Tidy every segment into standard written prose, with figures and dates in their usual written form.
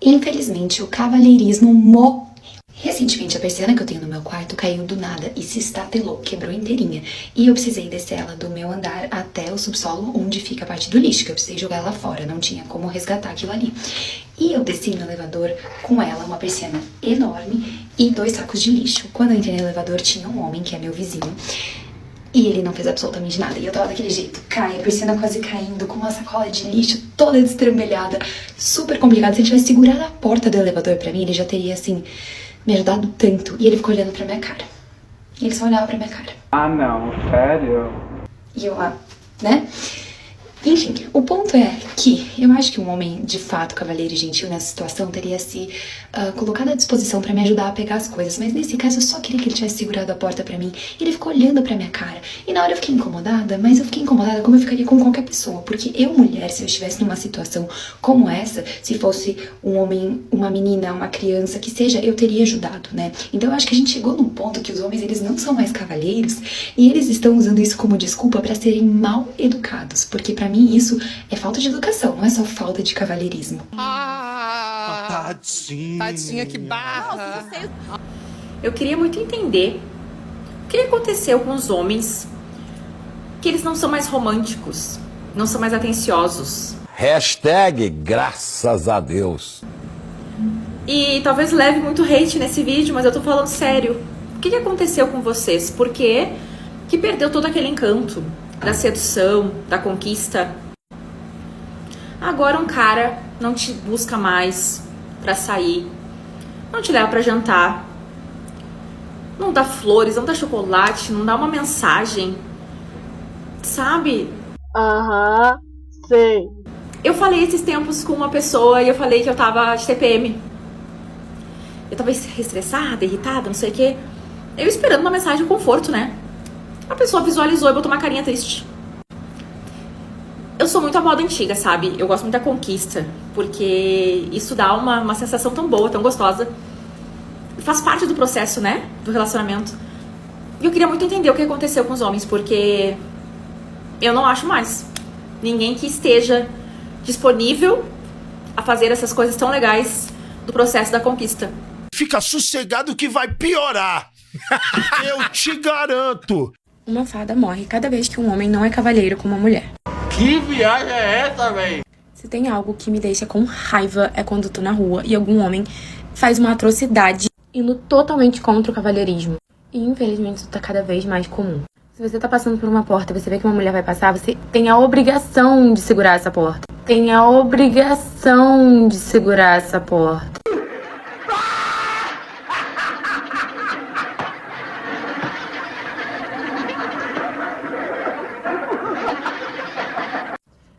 Infelizmente, o cavalheirismo morreu. Recentemente, a persiana que eu tenho no meu quarto caiu do nada e se estatelou, quebrou inteirinha. E eu precisei descer ela do meu andar até o subsolo, onde fica a parte do lixo, que eu precisei jogar ela fora, não tinha como resgatar aquilo ali. E eu desci no elevador com ela, uma persiana enorme e 2 sacos de lixo. Quando eu entrei no elevador, tinha um homem, que é meu vizinho, e ele não fez absolutamente nada. E eu tava daquele jeito, a persiana quase caindo, com uma sacola de lixo toda destrambelhada, super complicado. Se ele tivesse segurado a porta do elevador pra mim, ele já teria, assim, me ajudado tanto. E ele ficou olhando pra minha cara. E ele só olhava pra minha cara. Ah, não, sério? E eu lá, né? Enfim, o ponto é que eu acho que um homem de fato cavalheiro e gentil nessa situação teria se colocado à disposição pra me ajudar a pegar as coisas, mas nesse caso eu só queria que ele tivesse segurado a porta pra mim e ele ficou olhando pra minha cara. E na hora eu fiquei incomodada, mas eu fiquei incomodada como eu ficaria com qualquer pessoa, porque eu, mulher, se eu estivesse numa situação como essa, se fosse um homem, uma menina, uma criança, que seja, eu teria ajudado, né? Então eu acho que a gente chegou num ponto que os homens, eles não são mais cavalheiros e eles estão usando isso como desculpa pra serem mal educados, porque pra mim isso é falta de educação, não é só falta de cavalheirismo. Tadinha, que barra. Eu queria muito entender o que aconteceu com os homens, que eles não são mais românticos, não são mais atenciosos. Hashtag graças a Deus. E talvez leve muito hate nesse vídeo, mas eu tô falando sério. O que aconteceu com vocês? Por que perdeu todo aquele encanto da sedução, da conquista? Agora um cara não te busca mais pra sair, não te leva pra jantar, não dá flores, não dá chocolate, não dá uma mensagem, sabe? Aham, sei. Eu falei esses tempos com uma pessoa e eu falei que eu tava de TPM. Eu tava estressada, irritada, não sei o quê. Eu esperando uma mensagem de conforto, né? A pessoa visualizou e botou uma carinha triste. Eu sou muito a moda antiga, sabe? Eu gosto muito da conquista, porque isso dá uma sensação tão boa, tão gostosa. Faz parte do processo, né? Do relacionamento. E eu queria muito entender o que aconteceu com os homens, porque eu não acho mais ninguém que esteja disponível a fazer essas coisas tão legais do processo da conquista. Fica sossegado que vai piorar. Eu te garanto. Uma fada morre cada vez que um homem não é cavalheiro com uma mulher. Que viagem é essa, véi? Se tem algo que me deixa com raiva é quando eu tô na rua e algum homem faz uma atrocidade indo totalmente contra o cavalheirismo. E infelizmente isso tá cada vez mais comum. Se você tá passando por uma porta e você vê que uma mulher vai passar, você tem a obrigação de segurar essa porta. Tem a obrigação de segurar essa porta.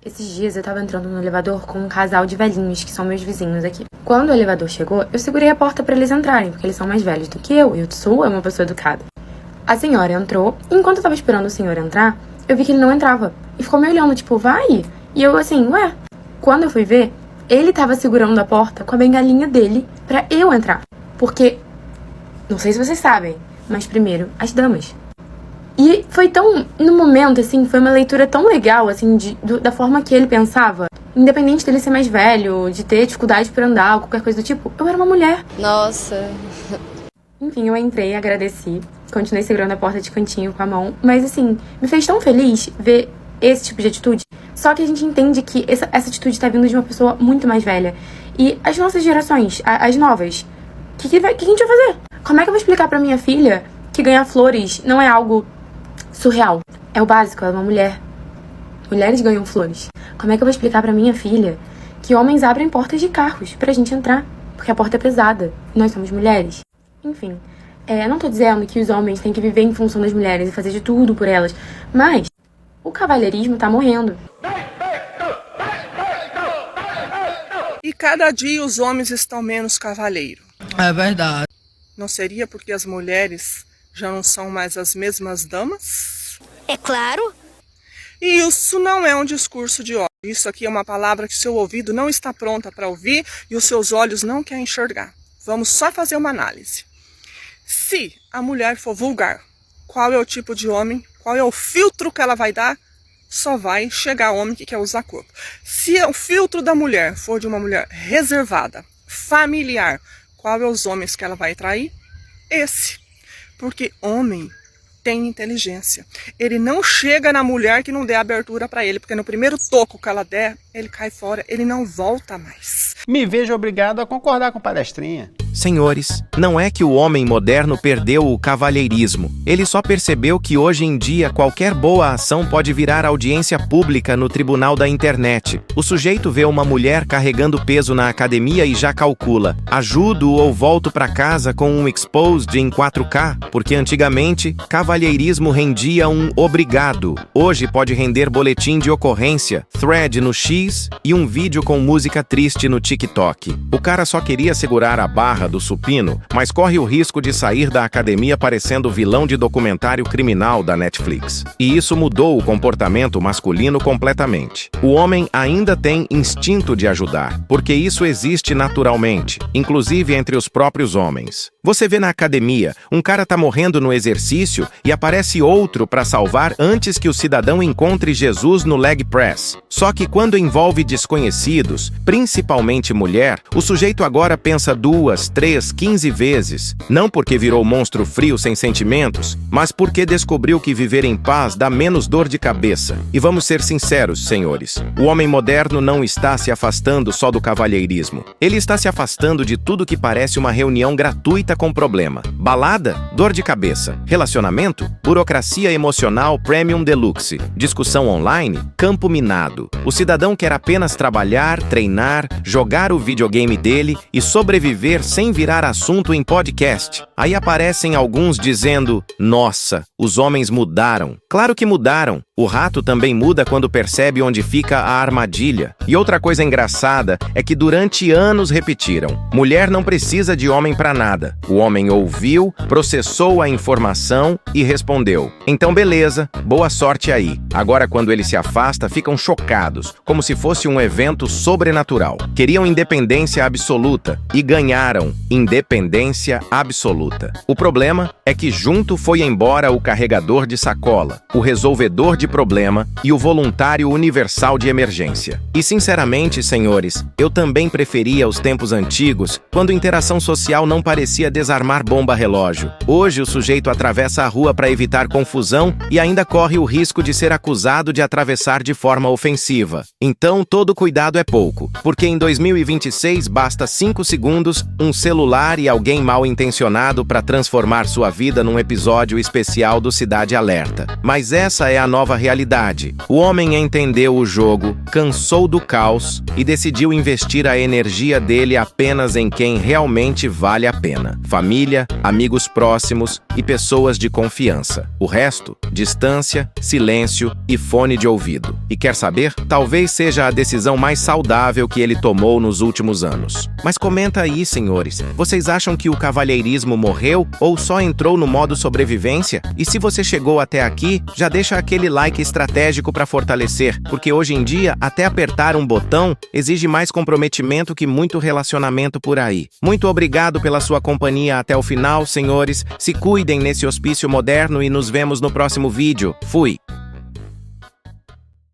Esses dias eu tava entrando no elevador com um casal de velhinhos, que são meus vizinhos aqui. Quando o elevador chegou, eu segurei a porta pra eles entrarem, porque eles são mais velhos do que eu, e eu sou uma pessoa educada. A senhora entrou, e enquanto eu tava esperando o senhor entrar, eu vi que ele não entrava. E ficou me olhando, tipo, vai? E eu assim, ué? Quando eu fui ver, ele tava segurando a porta com a bengalinha dele pra eu entrar. Porque, não sei se vocês sabem, mas primeiro, as damas. E foi tão, no momento, assim, foi uma leitura tão legal, assim, da forma que ele pensava. Independente dele ser mais velho, de ter dificuldade pra andar, ou qualquer coisa do tipo, eu era uma mulher. Nossa. Enfim, eu entrei, agradeci, continuei segurando a porta de cantinho com a mão, mas assim, me fez tão feliz ver esse tipo de atitude. Só que a gente entende que essa atitude tá vindo de uma pessoa muito mais velha. E as nossas gerações, as novas, o que a gente vai fazer? Como é que eu vou explicar pra minha filha que ganhar flores não é algo surreal? É o básico, ela é uma mulher. Mulheres ganham flores. Como é que eu vou explicar pra minha filha que homens abrem portas de carros pra gente entrar? Porque a porta é pesada. E nós somos mulheres. Enfim, não tô dizendo que os homens têm que viver em função das mulheres e fazer de tudo por elas. Mas o cavalheirismo tá morrendo. E cada dia os homens estão menos cavalheiro. É verdade. Não seria porque as mulheres já não são mais as mesmas damas? É claro. E isso não é um discurso de ódio. Isso aqui é uma palavra que seu ouvido não está pronta para ouvir e os seus olhos não querem enxergar. Vamos só fazer uma análise. Se a mulher for vulgar, qual é o tipo de homem, qual é o filtro que ela vai dar? Só vai chegar homem que quer usar corpo. Se o filtro da mulher for de uma mulher reservada, familiar. Qual é os homens que ela vai trair? Esse. Porque homem tem inteligência. Ele não chega na mulher que não der abertura para ele, porque no primeiro toco que ela der, ele cai fora, ele não volta mais. Me vejo obrigado a concordar com palestrinha. Senhores, não é que o homem moderno perdeu o cavalheirismo. Ele só percebeu que hoje em dia qualquer boa ação pode virar audiência pública no tribunal da internet. O sujeito vê uma mulher carregando peso na academia e já calcula: ajudo ou volto para casa com um exposed em 4K? Porque antigamente, cavalheirismo rendia um obrigado. Hoje pode render boletim de ocorrência, thread no X e um vídeo com música triste no TikTok. O cara só queria segurar a barra do supino, mas corre o risco de sair da academia parecendo vilão de documentário criminal da Netflix. E isso mudou o comportamento masculino completamente. O homem ainda tem instinto de ajudar, porque isso existe naturalmente, inclusive entre os próprios homens. Você vê na academia, um cara tá morrendo no exercício e aparece outro para salvar antes que o cidadão encontre Jesus no leg press. Só que quando envolve desconhecidos, principalmente mulher, o sujeito agora pensa 2, 3, 15 vezes. Não porque virou monstro frio sem sentimentos, mas porque descobriu que viver em paz dá menos dor de cabeça. E vamos ser sinceros, senhores, o homem moderno não está se afastando só do cavalheirismo. Ele está se afastando de tudo que parece uma reunião gratuita com problema. Balada? Dor de cabeça. Relacionamento? Burocracia emocional premium deluxe. Discussão online? Campo minado. O cidadão quer apenas trabalhar, treinar, jogar o videogame dele e sobreviver sem virar assunto em podcast. Aí aparecem alguns dizendo: nossa, os homens mudaram. Claro que mudaram. O rato também muda quando percebe onde fica a armadilha. E outra coisa engraçada é que durante anos repetiram: mulher não precisa de homem pra nada. O homem ouviu, processou a informação e respondeu: então beleza, boa sorte aí. Agora quando ele se afasta, ficam chocados, como se fosse um evento sobrenatural. Queriam independência absoluta e ganharam independência absoluta. O problema é que junto foi embora o carregador de sacola, o resolvedor de problema e o voluntário universal de emergência. E sinceramente, senhores, eu também preferia os tempos antigos, quando interação social não parecia desarmar bomba relógio. Hoje o sujeito atravessa a rua para evitar confusão e ainda corre o risco de ser acusado de atravessar de forma ofensiva. Então todo cuidado é pouco, porque em 2026 basta 5 segundos, um celular e alguém mal intencionado para transformar sua vida num episódio especial do Cidade Alerta. Mas essa é a nova realidade. O homem entendeu o jogo, cansou do caos e decidiu investir a energia dele apenas em quem realmente vale a pena: família, amigos próximos e pessoas de confiança. O resto, distância, silêncio e fone de ouvido. E quer saber? Talvez seja a decisão mais saudável que ele tomou nos últimos anos. Mas comenta aí, senhores, vocês acham que o cavalheirismo morreu ou só entrou no modo sobrevivência? E se você chegou até aqui, já deixa aquele like estratégico para fortalecer, porque hoje em dia até apertar um botão exige mais comprometimento que muito relacionamento por aí. Muito obrigado pela sua companhia até o final, senhores. Se cuidem nesse hospício moderno e nos vemos no próximo vídeo. Fui!